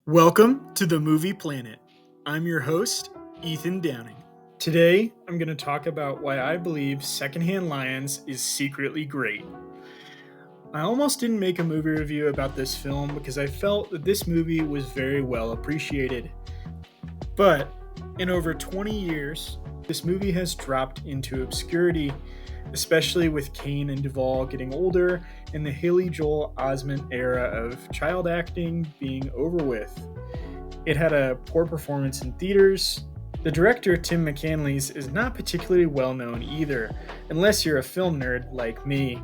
Welcome to the Movie Planet. I'm your host, Ethan Downing. Today, I'm going to talk about why I believe Secondhand Lions is secretly great. I almost didn't make a movie review about this film because I felt that this movie was very well appreciated. But in over 20 years, this movie has dropped into obscurity, especially with Caine and Duvall getting older and the Haley Joel Osment era of child acting being over with. It had a poor performance in theaters. The director, Tim McCanlies, is not particularly well known either, unless you're a film nerd like me.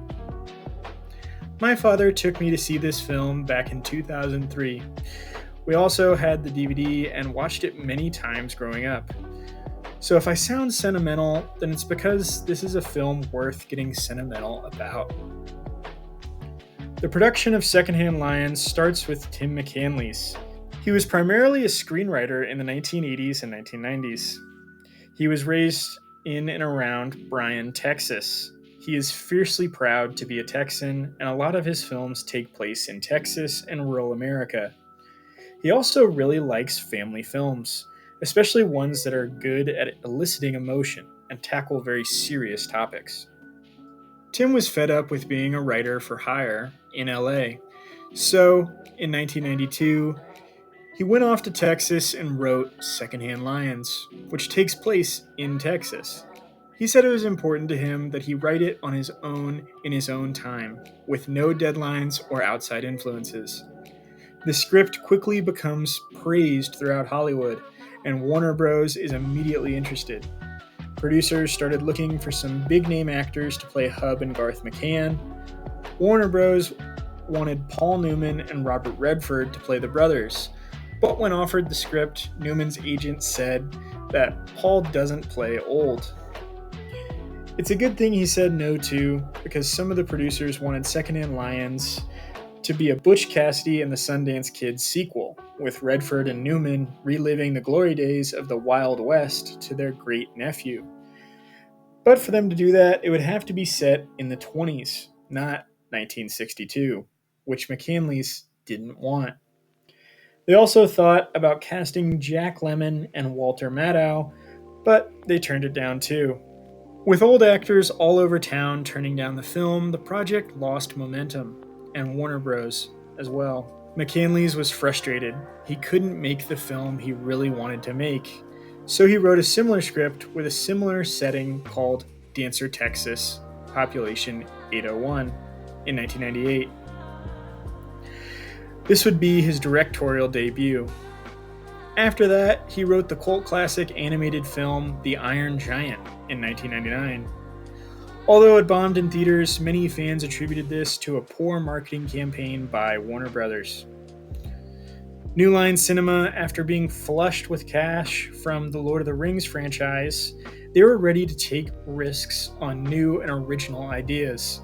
My father took me to see this film back in 2003. We also had the DVD and watched it many times growing up. So if I sound sentimental, then it's because this is a film worth getting sentimental about. The production of Secondhand Lions starts with Tim McCanlies. He was primarily a screenwriter in the 1980s and 1990s. He was raised in and around Bryan, Texas. He is fiercely proud to be a Texan, and a lot of his films take place in Texas and rural America. He also really likes family films, especially ones that are good at eliciting emotion and tackle very serious topics. Tim was fed up with being a writer for hire in LA, so in 1992, he went off to Texas and wrote Secondhand Lions, which takes place in Texas. He said it was important to him that he write it on his own in his own time, with no deadlines or outside influences. The script quickly becomes praised throughout Hollywood, and Warner Bros. Is immediately interested. Producers started looking for some big-name actors to play Hub and Garth McCann. Warner Bros. Wanted Paul Newman and Robert Redford to play the brothers, but when offered the script, Newman's agent said that Paul doesn't play old. It's a good thing he said no to, because some of the producers wanted Secondhand Lions to be a Butch Cassidy and the Sundance Kid sequel, with Redford and Newman reliving the glory days of the Wild West to their great-nephew. But for them to do that, it would have to be set in the 20s, not 1962, which McCanlies didn't want. They also thought about casting Jack Lemmon and Walter Matthau, but they turned it down too. With old actors all over town turning down the film, the project lost momentum, and Warner Bros. As well. McCanlies was frustrated. He couldn't make the film he really wanted to make, so he wrote a similar script with a similar setting called Dancer, Texas, population 801, in 1998. This would be his directorial debut. After that, he wrote the cult classic animated film The Iron Giant in 1999. Although it bombed in theaters, many fans attributed this to a poor marketing campaign by Warner Bros. New Line Cinema, after being flushed with cash from the Lord of the Rings franchise, they were ready to take risks on new and original ideas.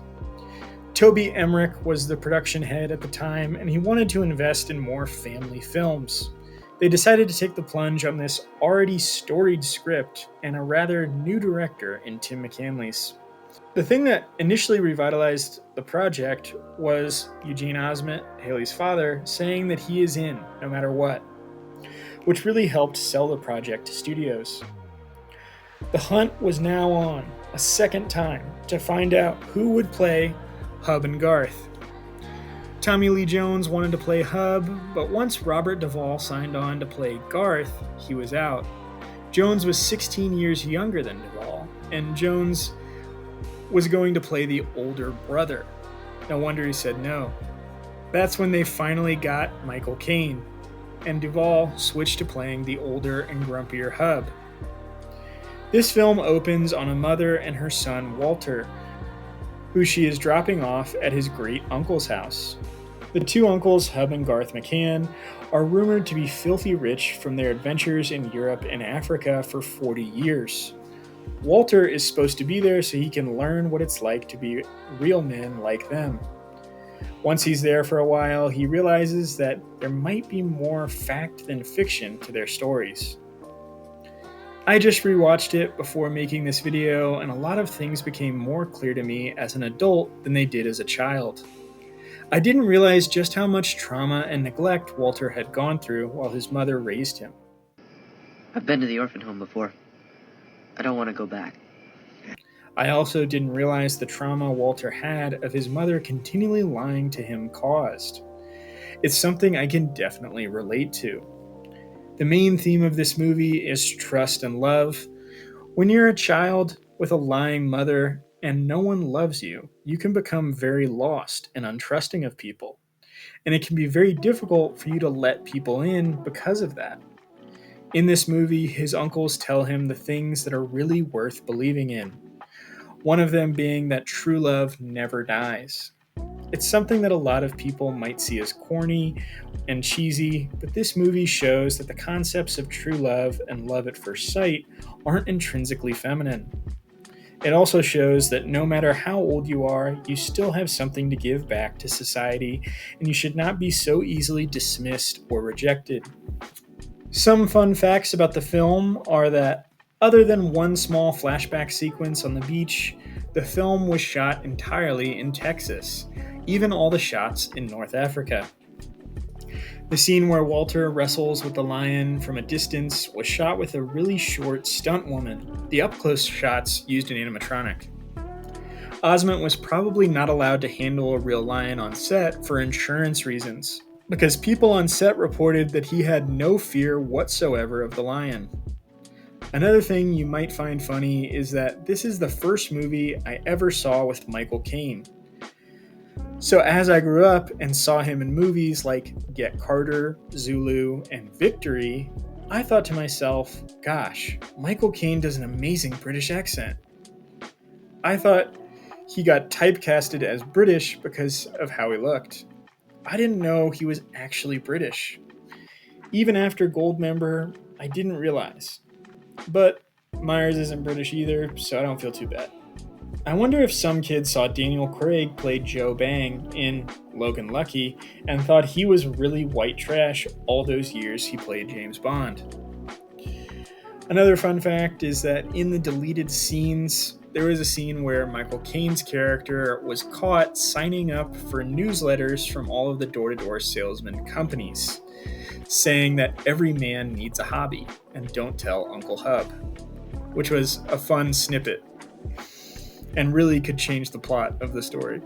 Toby Emmerich was the production head at the time, and he wanted to invest in more family films. They decided to take the plunge on this already storied script and a rather new director in Tim McCanlies. The thing that initially revitalized the project was Eugene Osment, Haley's father, saying that he is in no matter what, which really helped sell the project to studios. The hunt was now on, a second time, to find out who would play Hub and Garth. Tommy Lee Jones wanted to play Hub, but once Robert Duvall signed on to play Garth, he was out. Jones was 16 years younger than Duvall, and Jones was going to play the older brother. No wonder he said no. That's when they finally got Michael Caine, and Duvall switched to playing the older and grumpier Hub. This film opens on a mother and her son Walter, who she is dropping off at his great-uncle's house. The two uncles, Hub and Garth McCann, are rumored to be filthy rich from their adventures in Europe and Africa for 40 years. Walter is supposed to be there so he can learn what it's like to be real men like them. Once he's there for a while, he realizes that there might be more fact than fiction to their stories. I just rewatched it before making this video, and a lot of things became more clear to me as an adult than they did as a child. I didn't realize just how much trauma and neglect Walter had gone through while his mother raised him. I've been to the orphan home before. I don't want to go back. I also didn't realize the trauma Walter had of his mother continually lying to him caused. It's something I can definitely relate to. The main theme of this movie is trust and love. When you're a child with a lying mother and no one loves you, you can become very lost and untrusting of people. And it can be very difficult for you to let people in because of that. In this movie, his uncles tell him the things that are really worth believing in. One of them being that true love never dies. It's something that a lot of people might see as corny and cheesy, but this movie shows that the concepts of true love and love at first sight aren't intrinsically feminine. It also shows that no matter how old you are, you still have something to give back to society, and you should not be so easily dismissed or rejected. Some fun facts about the film are that, other than one small flashback sequence on the beach, the film was shot entirely in Texas, even all the shots in North Africa. The scene where Walter wrestles with the lion from a distance was shot with a really short stunt woman. The up-close shots used an animatronic. Osment was probably not allowed to handle a real lion on set for insurance reasons, because people on set reported that he had no fear whatsoever of the lion. Another thing you might find funny is that this is the first movie I ever saw with Michael Caine. So as I grew up and saw him in movies like Get Carter, Zulu, and Victory, I thought to myself, gosh, Michael Caine does an amazing British accent. I thought he got typecasted as British because of how he looked. I didn't know he was actually British. Even after Goldmember, I didn't realize. But Myers isn't British either, so I don't feel too bad. I wonder if some kids saw Daniel Craig play Joe Bang in Logan Lucky and thought he was really white trash all those years he played James Bond. Another fun fact is that in the deleted scenes, there was a scene where Michael Caine's character was caught signing up for newsletters from all of the door-to-door salesman companies, saying that every man needs a hobby and don't tell Uncle Hub, which was a fun snippet and really could change the plot of the story.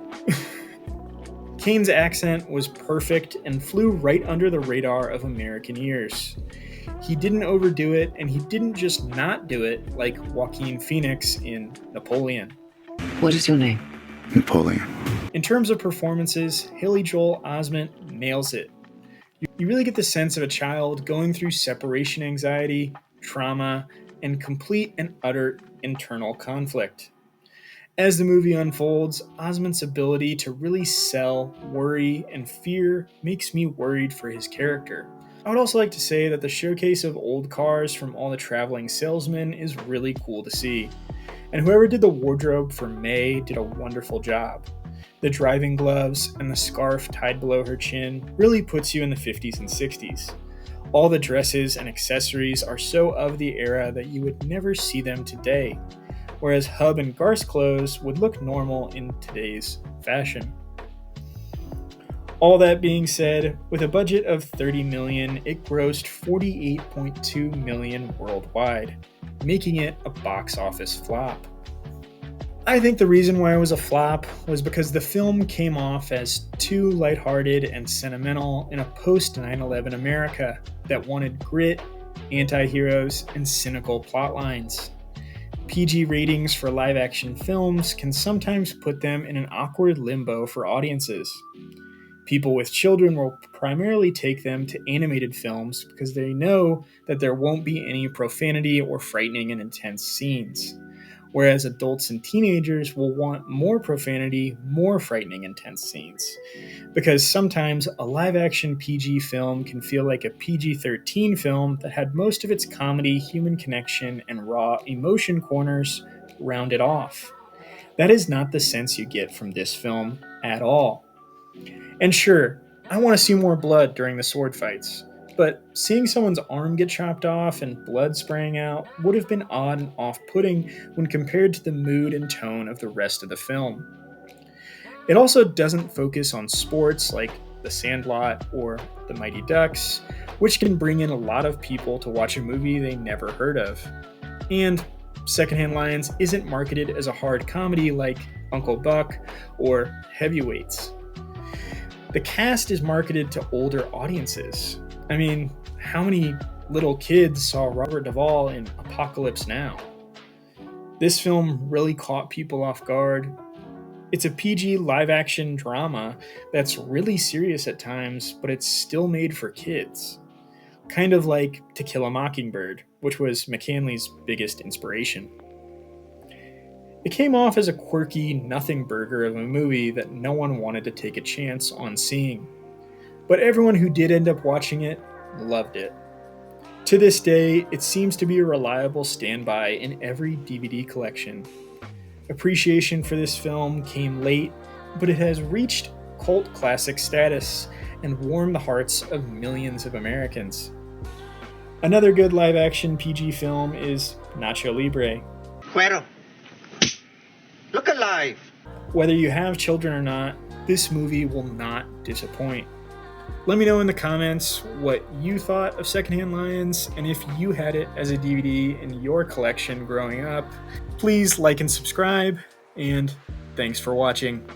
Caine's accent was perfect and flew right under the radar of American ears. He didn't overdo it, and he didn't just not do it like Joaquin Phoenix in Napoleon. What is your name? Napoleon. In terms of performances, Haley Joel Osment nails it. You really get the sense of a child going through separation anxiety, trauma, and complete and utter internal conflict. As the movie unfolds, Osment's ability to really sell worry and fear makes me worried for his character. I would also like to say that the showcase of old cars from all the traveling salesmen is really cool to see. And whoever did the wardrobe for May did a wonderful job. The driving gloves and the scarf tied below her chin really puts you in the 50s and 60s. All the dresses and accessories are so of the era that you would never see them today, whereas Hub and Garth's clothes would look normal in today's fashion. All that being said, with a budget of $30 million, it grossed $48.2 million worldwide, making it a box office flop. I think the reason why it was a flop was because the film came off as too lighthearted and sentimental in a post-9/11 America that wanted grit, anti-heroes, and cynical plot lines. PG ratings for live-action films can sometimes put them in an awkward limbo for audiences. People with children will primarily take them to animated films because they know that there won't be any profanity or frightening and intense scenes, whereas adults and teenagers will want more profanity, more frightening, intense scenes, because sometimes a live-action PG film can feel like a PG-13 film that had most of its comedy, human connection, and raw emotion corners rounded off. That is not the sense you get from this film at all. And sure, I want to see more blood during the sword fights, but seeing someone's arm get chopped off and blood spraying out would have been odd and off-putting when compared to the mood and tone of the rest of the film. It also doesn't focus on sports like The Sandlot or The Mighty Ducks, which can bring in a lot of people to watch a movie they never heard of. And Secondhand Lions isn't marketed as a hard comedy like Uncle Buck or Heavyweights. The cast is marketed to older audiences. I mean, how many little kids saw Robert Duvall in Apocalypse Now? This film really caught people off guard. It's a PG live action drama that's really serious at times, but it's still made for kids. Kind of like To Kill a Mockingbird, which was McCanlies' biggest inspiration. It came off as a quirky nothing burger of a movie that no one wanted to take a chance on seeing. But everyone who did end up watching it loved it. To this day, it seems to be a reliable standby in every DVD collection. Appreciation for this film came late, but it has reached cult classic status and warmed the hearts of millions of Americans. Another good live-action PG film is Nacho Libre. Cuero, look alive! Whether you have children or not, this movie will not disappoint. Let me know in the comments what you thought of Secondhand Lions, and if you had it as a DVD in your collection growing up. Please like and subscribe, and thanks for watching.